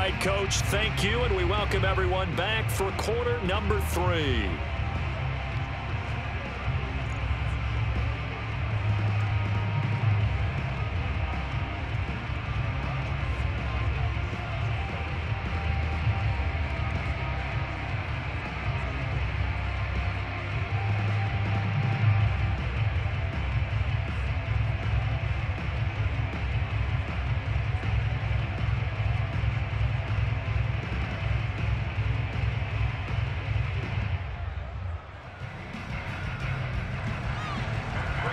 right, Coach, thank you, and we welcome everyone back for quarter number 3.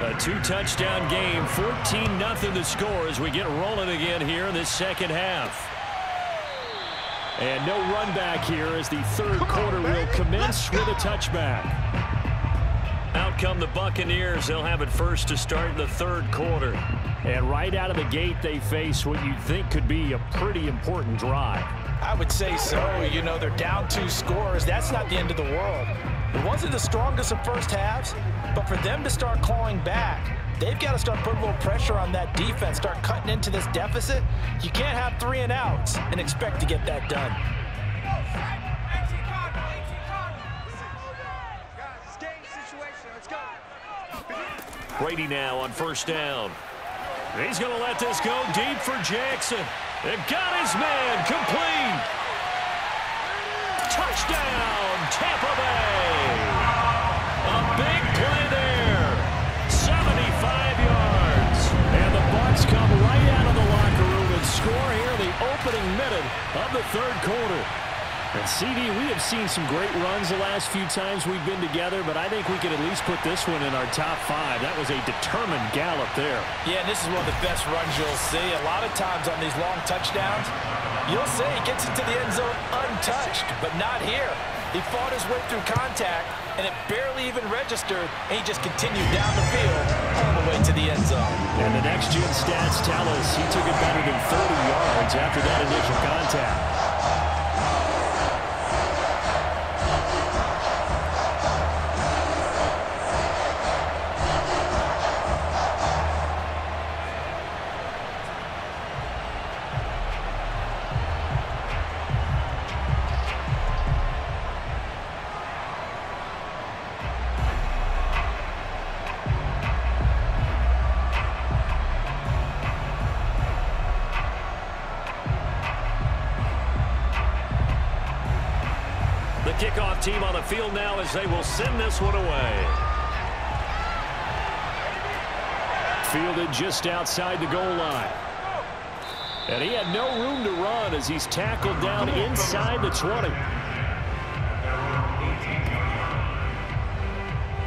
A 2-touchdown game, 14-0 the score as we get rolling again here in this second half. And no run back here as the third quarter will commence with a touchback. Out come the Buccaneers. They'll have it first to start the third quarter. And right out of the gate, they face what you'd think could be a pretty important drive. I would say so. You know, they're down 2 scores. That's not the end of the world. It wasn't the strongest of first halves, but for them to start clawing back, they've got to start putting a little pressure on that defense, start cutting into this deficit. You can't have 3 and outs and expect to get that done. Brady now on first down. He's going to let this go deep for Jackson. It got his man complete. Touchdown, Tampa Bay. A big play there. 75 yards. And the Bucs come right out of the locker room and score here in the opening minute of the third quarter. And CD, we have seen some great runs the last few times we've been together, but I think we could at least put this one in our top 5. That was a determined gallop there. Yeah, this is one of the best runs you'll see. A lot of times on these long touchdowns, you'll see he gets into the end zone untouched, but not here. He fought his way through contact, and it barely even registered, and he just continued down the field all the way to the end zone. And the next-gen stats tell us he took it better than 30 yards after that initial contact. Kickoff team on the field now as they will send this one away. Fielded just outside the goal line. And he had no room to run as he's tackled down inside the 20.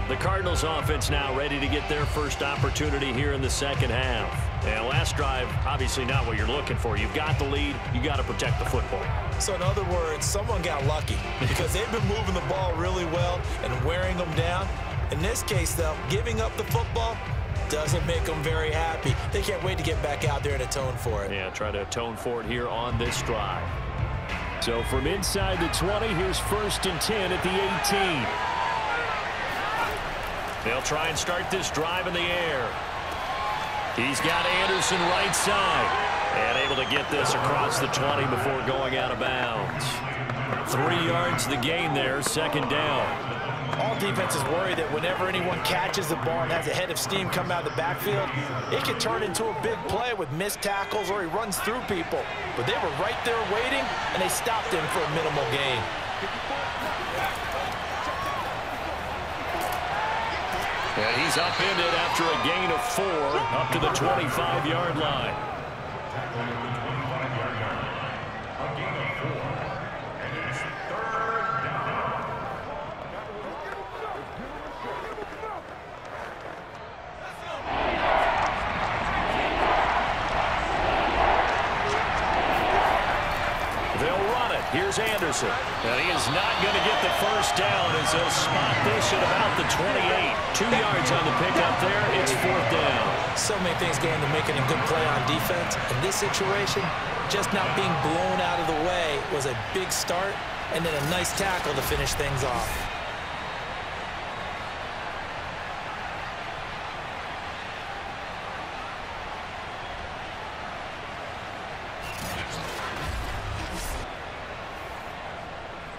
The Cardinals offense now ready to get their first opportunity here in the second half. And last drive, obviously not what you're looking for. You've got the lead. You got to protect the football. So in other words, someone got lucky because they've been moving the ball really well and wearing them down. In this case, though, giving up the football doesn't make them very happy. They can't wait to get back out there and atone for it. Yeah, try to atone for it here on this drive. So from inside the 20, here's 1st and 10 at the 18. They'll try and start this drive in the air. He's got Anderson right side. And able to get this across the 20 before going out of bounds. 3 yards the gain there, 2nd down. All defenses worry that whenever anyone catches the ball and has a head of steam come out of the backfield, it can turn into a big play with missed tackles or he runs through people. But they were right there waiting, and they stopped him for a minimal gain. And he's upended after a gain of 4 up to the 25-yard line. Here's Anderson. And he is not going to get the first down as they'll spot this at about the 28. 2 yards on the pickup there. It's 4th down. So many things go into making a good play on defense. In this situation, just not being blown out of the way was a big start, and then a nice tackle to finish things off.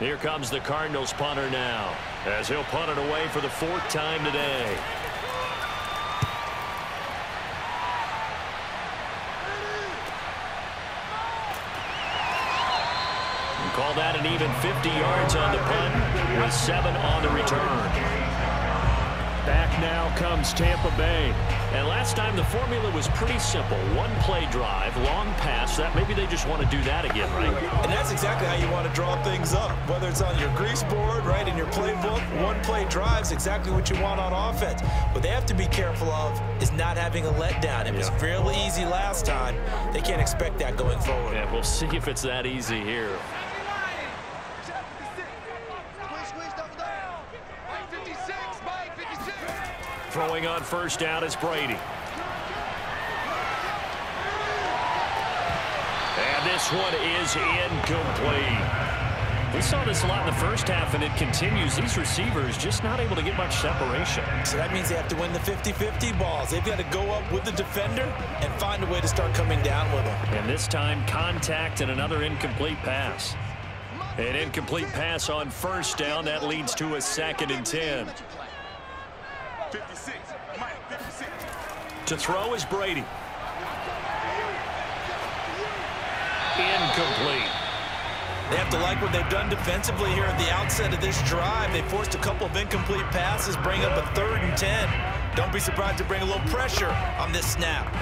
Here comes the Cardinals punter now, as he'll punt it away for the 4th time today. And call that an even 50 yards on the punt, with 7 on the return. Back now comes Tampa Bay. And last time the formula was pretty simple. 1-play drive, long pass. That maybe they just want to do that again, right? And that's exactly how you want to draw things up. Whether it's on your grease board, right, in your playbook, 1-play drive is exactly what you want on offense. What they have to be careful of is not having a letdown. It was fairly easy last time. They can't expect that going forward. Yeah, we'll see if it's that easy here. Throwing on first down is Brady. And this one is incomplete. We saw this a lot in the first half, and it continues. These receivers just not able to get much separation. So that means they have to win the 50-50 balls. They've got to go up with the defender and find a way to start coming down with them. And this time, contact and another incomplete pass. An incomplete pass on first down. That leads to a 2nd and 10. 56. Mike, 56. To throw is Brady. Incomplete. They have to like what they've done defensively here at the outset of this drive. They forced a couple of incomplete passes, bring up a 3rd and 10. Don't be surprised to bring a little pressure on this snap.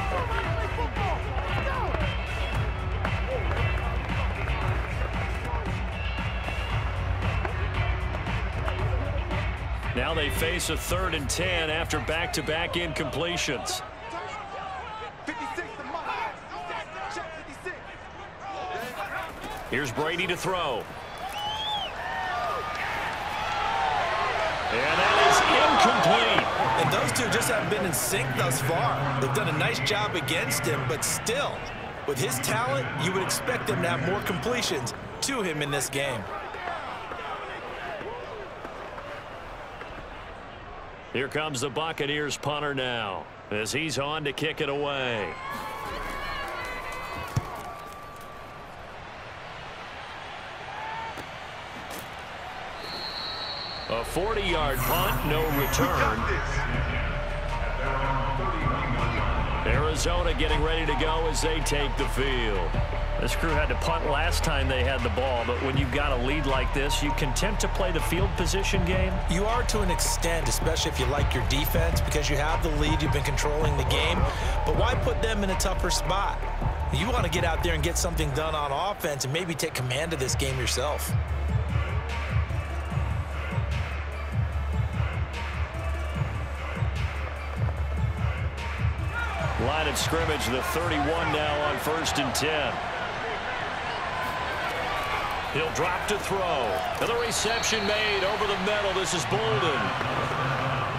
Now they face a 3rd and 10 after back-to-back incompletions. 56. Here's Brady to throw. And that is incomplete. And those two just haven't been in sync thus far. They've done a nice job against him, but still, with his talent, you would expect him to have more completions to him in this game. Here comes the Buccaneers punter now, as he's on to kick it away. A 40-yard punt, no return. Arizona getting ready to go as they take the field. This crew had to punt last time they had the ball, but when you've got a lead like this, you content to play the field position game? You are to an extent, especially if you like your defense, because you have the lead, you've been controlling the game. But why put them in a tougher spot? You want to get out there and get something done on offense and maybe take command of this game yourself. Line of scrimmage, the 31 now on 1st and 10. He'll drop to throw. And the reception made over the middle. This is Bolden.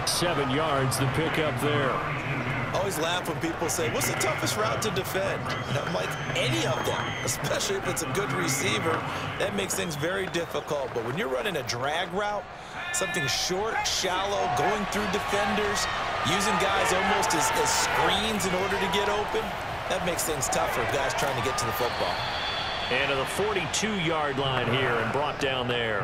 7 yards, the pickup there. Always laugh when people say, what's the toughest route to defend? And I'm like, any of them, especially if it's a good receiver. That makes things very difficult. But when you're running a drag route, something short, shallow, going through defenders, using guys almost as screens in order to get open, that makes things tougher if guys trying to get to the football. And to the 42-yard line here and brought down there.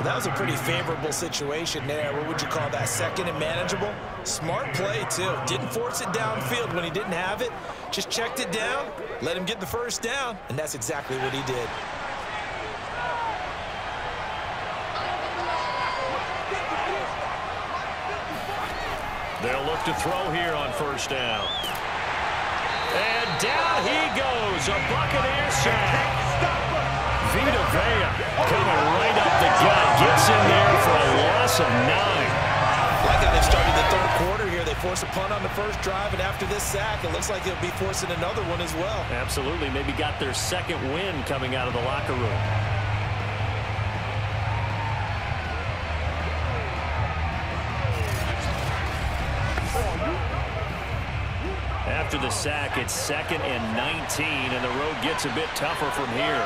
That was a pretty favorable situation there. What would you call that? 2nd and manageable? Smart play, too. Didn't force it downfield when he didn't have it. Just checked it down, let him get the first down, and that's exactly what he did. They'll look to throw here on first down. And down he goes. A Buccaneer sack. Vita Vea coming right up the gut. Gets in there for a loss of 9. Like how they started the 3rd quarter here. They forced a punt on the first drive, and after this sack, it looks like they'll be forcing another one as well. Absolutely. Maybe got their 2nd win coming out of the locker room. After the sack, it's 2nd and 19, and the road gets a bit tougher from here.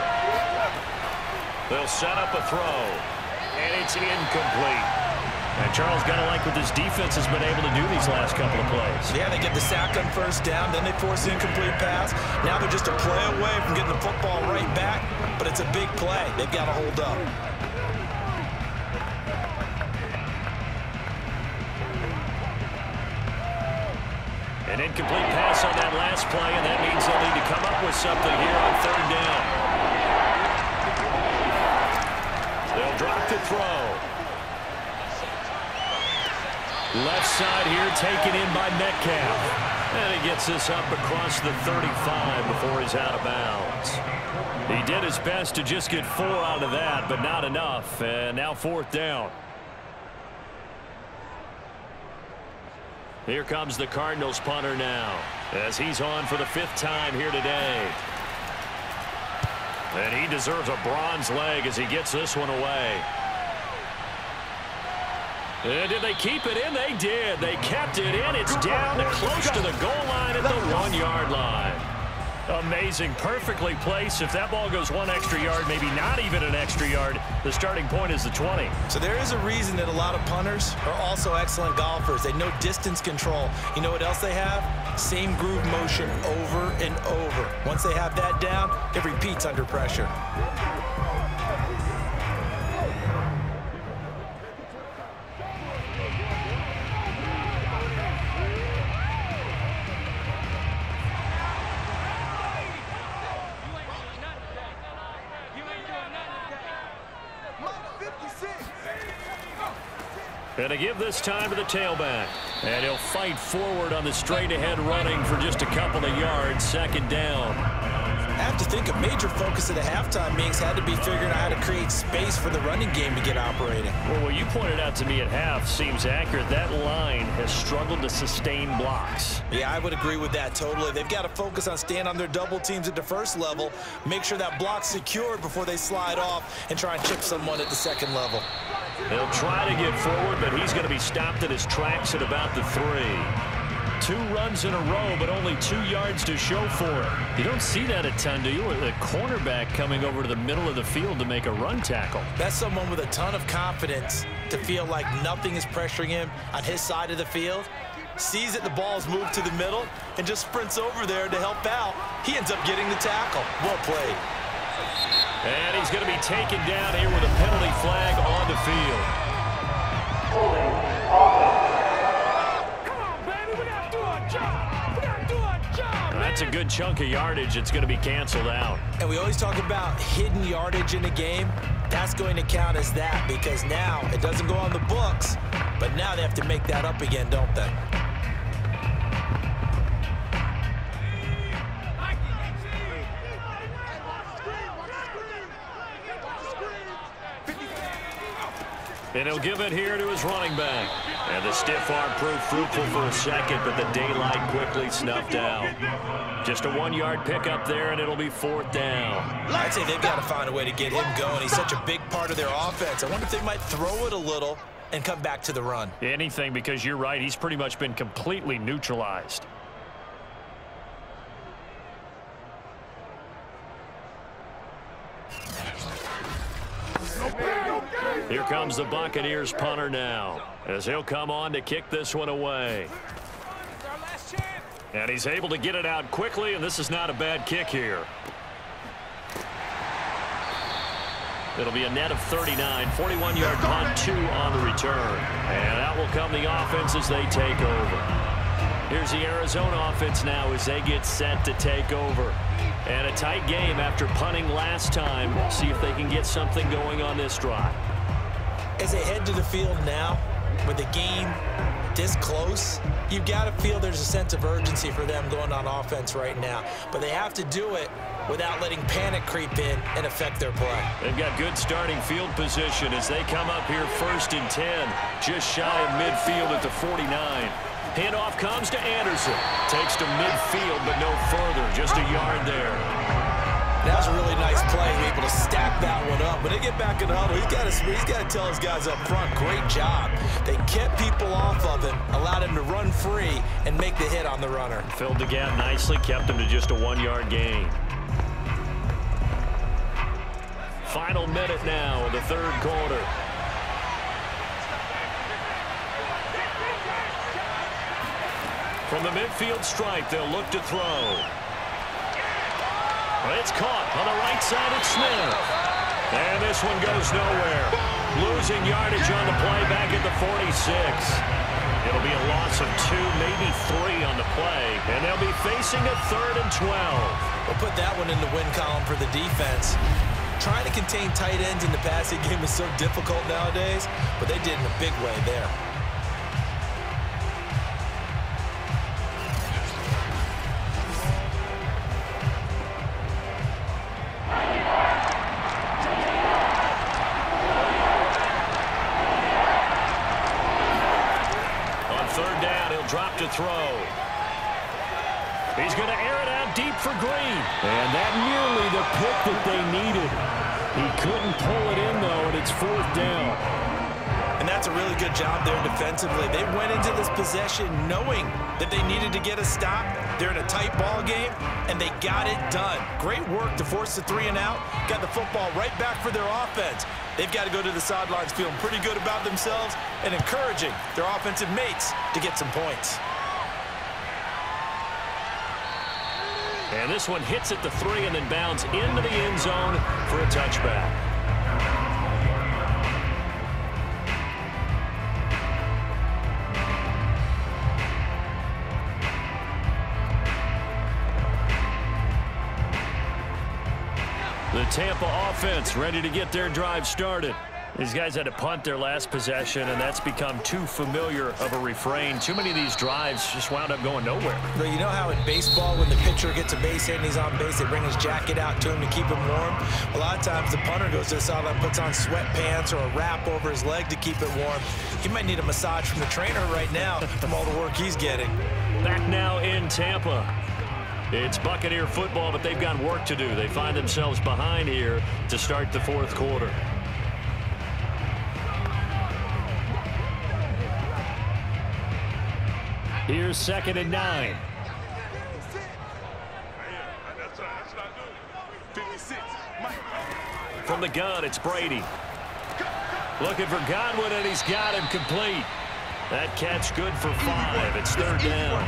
They'll set up a throw, and it's incomplete. And Charles got to like what this defense has been able to do these last couple of plays. Yeah, they get the sack on first down, then they force the incomplete pass. Now they're just a play away from getting the football right back, but it's a big play. They've got to hold up. An incomplete pass on that last play, and that means they'll need to come up with something here on third down. They'll drop the throw. Left side here taken in by Metcalf. And he gets this up across the 35 before he's out of bounds. He did his best to just get 4 out of that, but not enough. And now fourth down. Here comes the Cardinals punter now, as he's on for the 5th time here today. And he deserves a bronze leg as he gets this one away. And did they keep it in? They did. They kept it in. It's down to close to the goal line at the 1-yard line. Amazing. Perfectly placed. If that ball goes 1 extra yard, maybe not even an extra yard, the starting point is the 20. So there is a reason that a lot of punters are also excellent golfers. They know distance control. You know what else they have? Same groove motion over and over. Once they have that down, it repeats under pressure. And to give this time to the tailback. And he'll fight forward on the straight-ahead running for just a couple of yards. Second down. I have to think a major focus of the halftime meetings had to be figuring out how to create space for the running game to get operating. Well, what you pointed out to me at half seems accurate. That line has struggled to sustain blocks. Yeah, I would agree with that totally. They've got to focus on staying on their double teams at the first level, make sure that block's secured before they slide off and try and chip someone at the second level. He'll try to get forward, but he's going to be stopped in his tracks at about the 3. 2 runs in a row, but only 2 yards to show for it. You don't see that a ton, do you? With a cornerback coming over to the middle of the field to make a run tackle. That's someone with a ton of confidence to feel like nothing is pressuring him on his side of the field. Sees that the ball's moved to the middle and just sprints over there to help out. He ends up getting the tackle. Well played. And he's going to be taken down here with a penalty flag on the field. Come on, baby, we got to do our job. We got to do our job, man. That's a good chunk of yardage. It's going to be canceled out. And we always talk about hidden yardage in a game. That's going to count as that because now it doesn't go on the books, but now they have to make that up again, don't they? And he'll give it here to his running back. And the stiff arm proved fruitful for a second, but the daylight quickly snuffed out. Just a 1-yard pickup there, and it'll be 4th down. I'd say they've got to find a way to get him going. He's such a big part of their offense. I wonder if they might throw it a little and come back to the run. Anything, because you're right. He's pretty much been completely neutralized. Here comes the Buccaneers punter now, as he'll come on to kick this one away. And he's able to get it out quickly, and this is not a bad kick here. It'll be a net of 39, 41-yard punt, 2 on the return. And out will come the offense as they take over. Here's the Arizona offense now as they get set to take over. And a tight game after punting last time. See if they can get something going on this drive. As they head to the field now, with the game this close, you've got to feel there's a sense of urgency for them going on offense right now. But they have to do it without letting panic creep in and affect their play. They've got good starting field position as they come up here 1st and 10, just shy of midfield at the 49. Handoff comes to Anderson. Takes to midfield, but no further. Just a yard there. That was a really nice play. We're able to stack that one up. When they get back in the huddle, he's got to tell his guys up front, great job. They kept people off of him, allowed him to run free, and make the hit on the runner. Filled the gap nicely, kept him to just a 1-yard gain. Final minute now of the 3rd quarter. From the midfield stripe, they'll look to throw. It's caught on the right side of Smith. And this one goes nowhere. Losing yardage on the play back at the 46. It'll be a loss of 2, maybe 3 on the play. And they'll be facing a 3rd and 12. We'll put that one in the win column for the defense. Trying to contain tight ends in the passing game is so difficult nowadays, but they did in a big way there. Drop to throw. He's going to air it out deep for Green. And that nearly the pick that they needed. He couldn't pull it in, though, and it's 4th down. And that's a really good job there defensively. They went into this possession knowing that they needed to get a stop. They're in a tight ball game, and they got it done. Great work to force the 3 and out. Got the football right back for their offense. They've got to go to the sidelines feeling pretty good about themselves and encouraging their offensive mates to get some points. And this one hits at the 3 and then bounds into the end zone for a touchback. The Tampa offense ready to get their drive started. These guys had to punt their last possession, and that's become too familiar of a refrain. Too many of these drives just wound up going nowhere. But you know how in baseball, when the pitcher gets a base hit and he's on base, they bring his jacket out to him to keep him warm? A lot of times the punter goes to the sideline, puts on sweatpants or a wrap over his leg to keep it warm. He might need a massage from the trainer right now from all the work he's getting. Back now in Tampa. It's Buccaneer football, but they've got work to do. They find themselves behind here to start the 4th quarter. Here's 2nd and 9. From the gun, it's Brady. Looking for Godwin, and he's got him complete. That catch good for 5. It's 3rd down.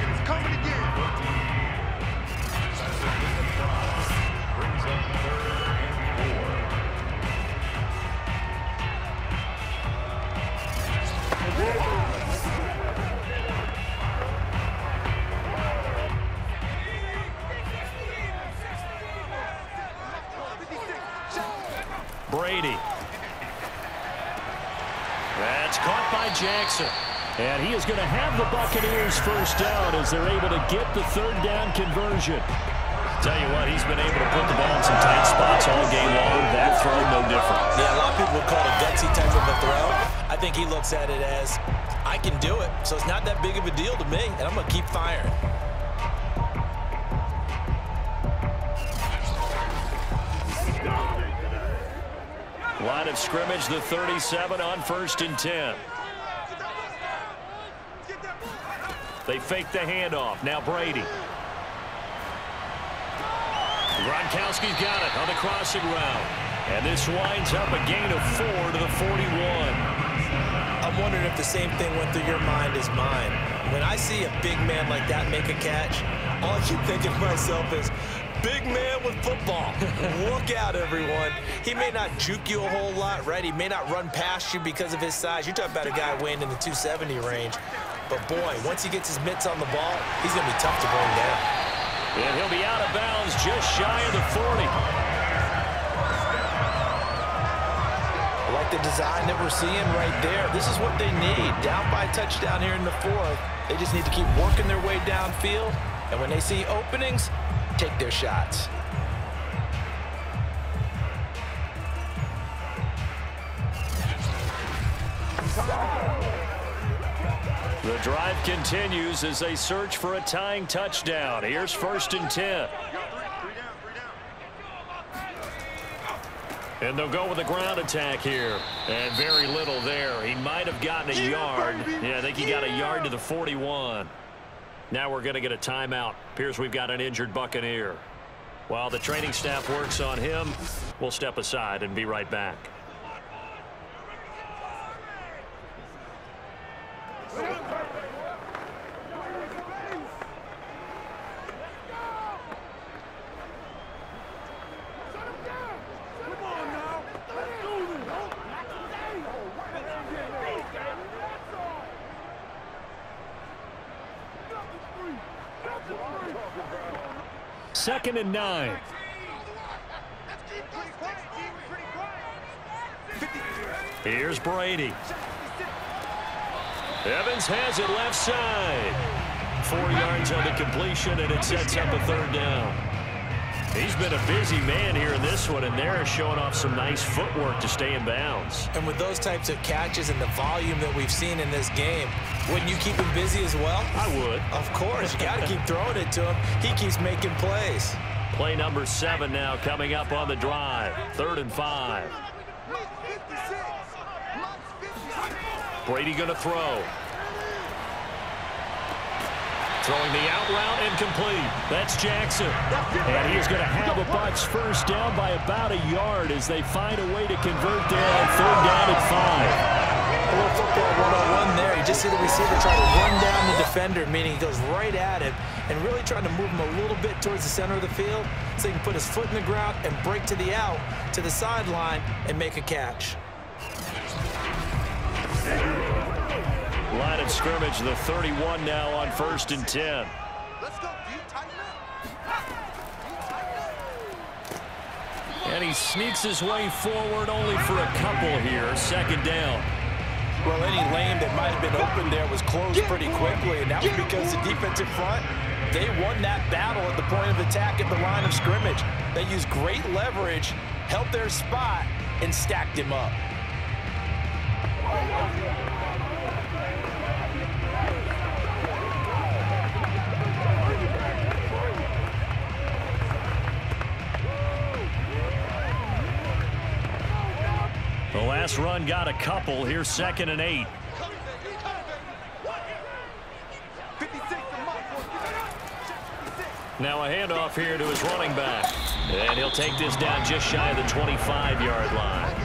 Brady. That's caught by Jackson. And he is going to have the Buccaneers first down as they're able to get the 3rd down conversion. Tell you what, he's been able to put the ball in some tight spots all game long. That throw, no different. Yeah, a lot of people would call it a gutsy type of a throw. I think he looks at it as, I can do it, so it's not that big of a deal to me, and I'm going to keep firing. Line of scrimmage, the 37 on 1st and 10. They fake the handoff. Now Brady. Gronkowski's got it on the crossing route. And this winds up a gain of 4 to the 41. I'm wondering if the same thing went through your mind as mine. When I see a big man like that make a catch, all I keep thinking to myself is, big man with football. Look out, everyone. He may not juke you a whole lot, right? He may not run past you because of his size. You're talking about a guy weighing in the 270 range. But, boy, once he gets his mitts on the ball, he's going to be tough to bring down. And he'll be out of bounds just shy of the 40. I like the design that we're seeing right there. This is what they need. Down by a touchdown here in the 4th. They just need to keep working their way downfield. And when they see openings, take their shots. The drive continues as they search for a tying touchdown. Here's 1st and 10. And they'll go with a ground attack here. And very little there. He might have gotten a yard. Yeah, I think he got a yard to the 41. Now we're going to get a timeout. Appears we've got an injured Buccaneer. While the training staff works on him, we'll step aside and be right back. 2nd and 9. Here's Brady. Evans has it left side. 4 yards on the completion, and it sets up a 3rd down. He's been a busy man here in this one, and they're showing off some nice footwork to stay in bounds. And with those types of catches and the volume that we've seen in this game, wouldn't you keep him busy as well? I would. Of course. You got to keep throwing it to him. He keeps making plays. Play number 7 now coming up on the drive. 3rd and 5. Brady going to throw. Throwing the out route incomplete. That's Jackson. And he's going to have a Bucs first down by about a yard as they find a way to convert there on 3rd down and 5. A little football 1-on-1 there. You just see the receiver try to run down the defender, meaning he goes right at him and really trying to move him a little bit towards the center of the field so he can put his foot in the ground and break to the out, to the sideline, and make a catch. Line of scrimmage, the 31 now on 1st and 10. Let's go, dude. Tighten up. And he sneaks his way forward only for a couple here. 2nd down. Well, any lane that might have been open there was closed pretty quickly, and that was because the defensive front, they won that battle at the point of attack at the line of scrimmage. They used great leverage, held their spot, and stacked him up. The last run got a couple. Here's 2nd and 8. Now a handoff here to his running back. And he'll take this down just shy of the 25-yard line.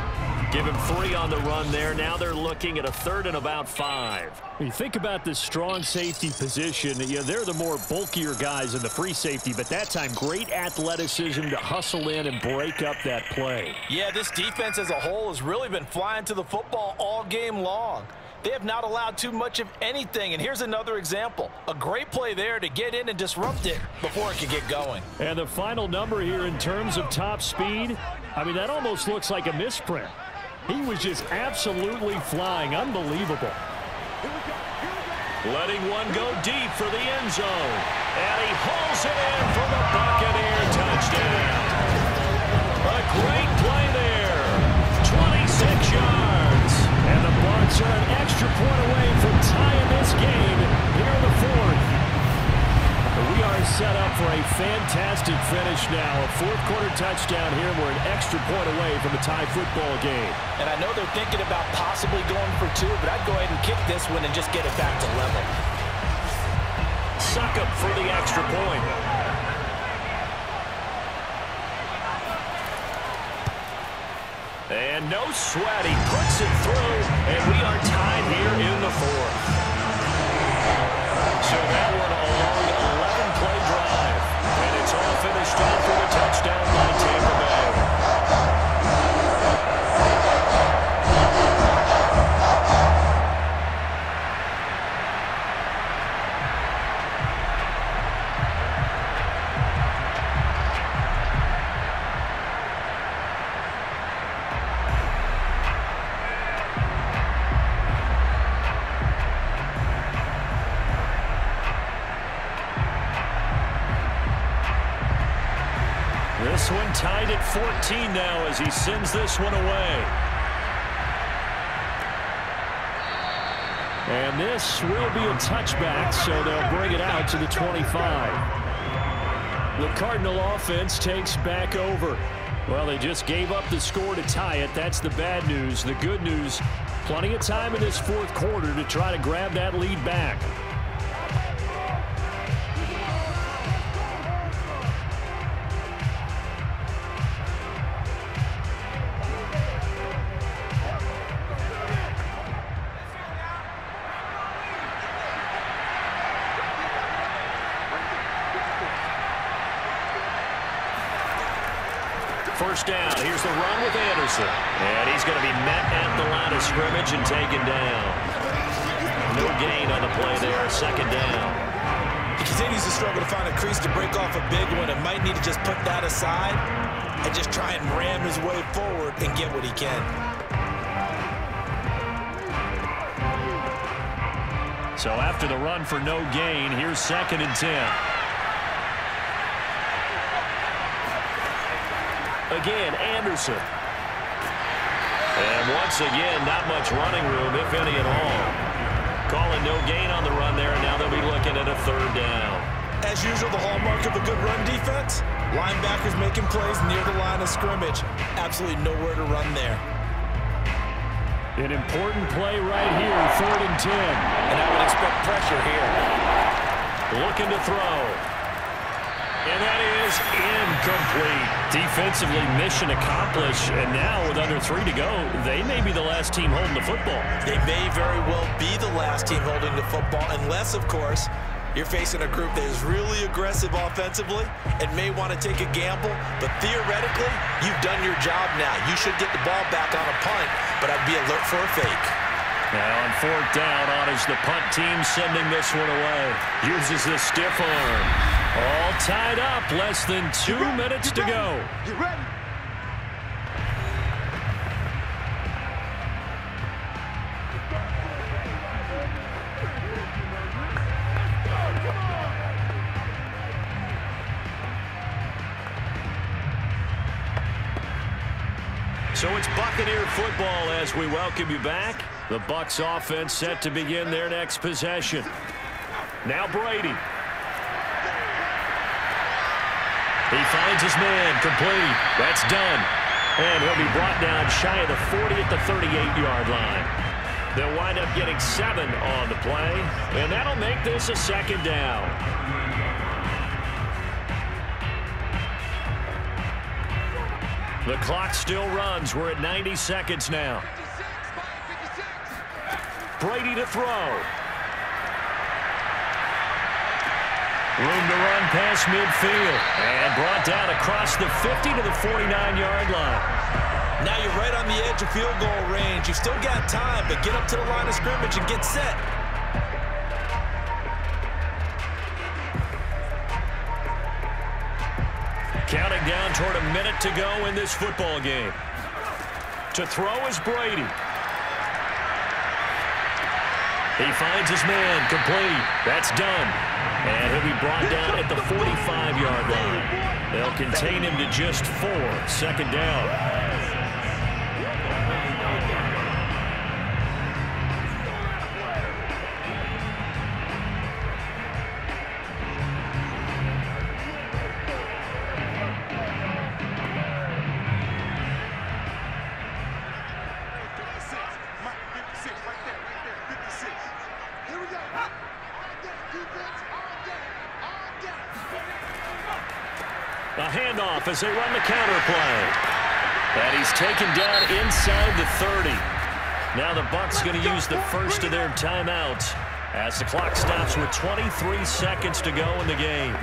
Give him 3 on the run there. Now they're looking at a 3rd and about 5. When you think about this strong safety position, they're the more bulkier guys in the free safety, but that time great athleticism to hustle in and break up that play. Yeah, this defense as a whole has really been flying to the football all game long. They have not allowed too much of anything, and here's another example. A great play there to get in and disrupt it before it could get going. And the final number here in terms of top speed, I mean, that almost looks like a misprint. He was just absolutely flying. Unbelievable. Letting one go deep for the end zone. And he hauls it in for the Buccaneer touchdown. A great play there. 26 yards. And the Bucs are an extra point away from tying this game here in the 4th. We are set up for a fantastic finish now. A 4th-quarter touchdown here. We're an extra point away from a tie football game. And I know they're thinking about possibly going for 2, but I'd go ahead and kick this one and just get it back to level. Suck up for the extra point. And no sweat. He puts it through, and we are tied here in the 4th. So that one a long 11-play drive, and it's all finished off with a touchdown by Tampa Bay. This one tied at 14 now as he sends this one away. And this will be a touchback, so they'll bring it out to the 25. The Cardinal offense takes back over. Well, they just gave up the score to tie it. That's the bad news. The good news, plenty of time in this 4th quarter to try to grab that lead back. First down. Here's the run with Anderson. And he's going to be met at the line of scrimmage and taken down. No gain on the play there. 2nd down. You can continues to struggle to find a crease to break off a big one, and might need to just put that aside and just try and ram his way forward and get what he can. So after the run for no gain, here's 2nd and 10. Again, Anderson. And once again, not much running room, if any at all. Calling no gain on the run there, and now they'll be looking at a 3rd down. As usual, the hallmark of a good run defense, linebackers making plays near the line of scrimmage. Absolutely nowhere to run there. An important play right here, 3rd and 10. And I would expect pressure here. Looking to throw. And that is incomplete. Defensively, mission accomplished. And now with under 3 to go, they may be the last team holding the football. They may very well be the last team holding the football, unless, of course, you're facing a group that is really aggressive offensively and may want to take a gamble. But theoretically, you've done your job now. You should get the ball back on a punt, but I'd be alert for a fake. Now on 4th down, Otis, the punt team sending this one away. Uses the stiff arm. All tied up, less than 2 minutes to go. You ready? So it's Buccaneer football as we welcome you back. The Bucs offense set to begin their next possession. Now Brady. He finds his man, complete. That's done. And he'll be brought down shy of the 40 at the 38-yard line. They'll wind up getting 7 on the play, and that'll make this a 2nd down. The clock still runs. We're at 90 seconds now. Brady to throw. Room to run past midfield. And brought down across the 50 to the 49-yard line. Now you're right on the edge of field goal range. You've still got time, but get up to the line of scrimmage and get set. Counting down toward a minute to go in this football game. To throw is Brady. He finds his man, complete. That's done. And he'll be brought down at the 45-yard line. They'll contain him to just 4. 2nd down. A handoff as they run the counter play. And he's taken down inside the 30. Now the Bucs going to use the first of their timeouts as the clock stops with 23 seconds to go in the game.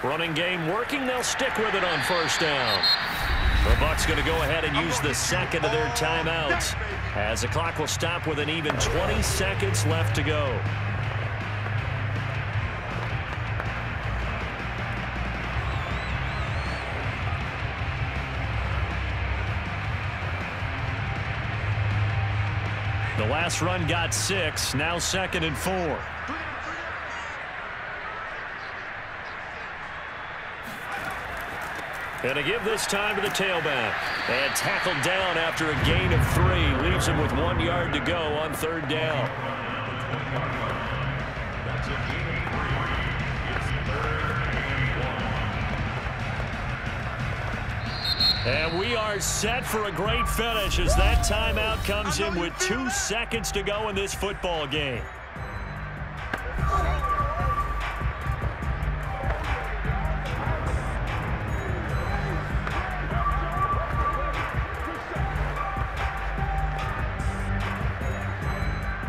Running game working. They'll stick with it on 1st down. The Bucs going to go ahead and use the 2nd of their timeouts as the clock will stop with an even 20 seconds left to go. The last run got 6. Now 2nd and 4. And to give this time to the tailback. And tackled down after a gain of 3. Leaves him with 1 yard to go on 3rd down. And we are set for a great finish as that timeout comes in with 2 seconds to go in this football game.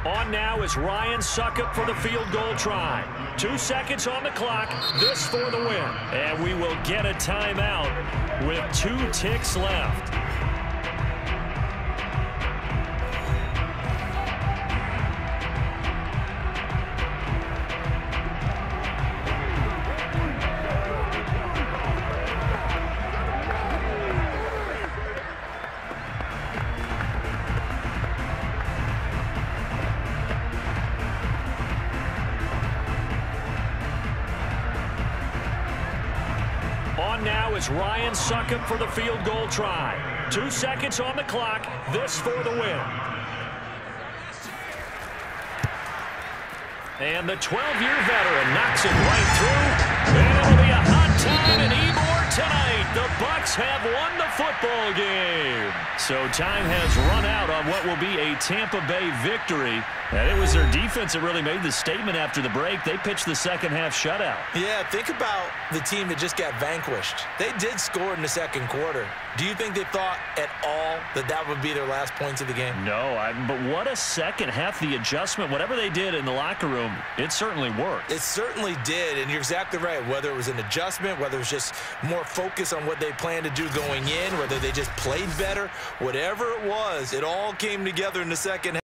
On On now is Ryan Suckup for the field goal try. 2 seconds on the clock. This for the win. And we will get a timeout with 2 ticks left. Now is Ryan Suckup for the field goal try. 2 seconds on the clock. This for the win. And the 12-year veteran knocks it right through. And it'll be a hot time in Ybor tonight. The Bucs have won the football game. So time has run out on what will be a Tampa Bay victory. And it was their defense that really made the statement after the break. They pitched the second-half shutout. Yeah, think about the team that just got vanquished. They did score in the second quarter. Do you think they thought at all that that would be their last points of the game? No, but what a second half. The adjustment, whatever they did in the locker room, it certainly worked. It certainly did, and you're exactly right. Whether it was an adjustment, whether it was just more focus on what they planned to do going in, whether they just played better, whatever it was, it all came together in the second half.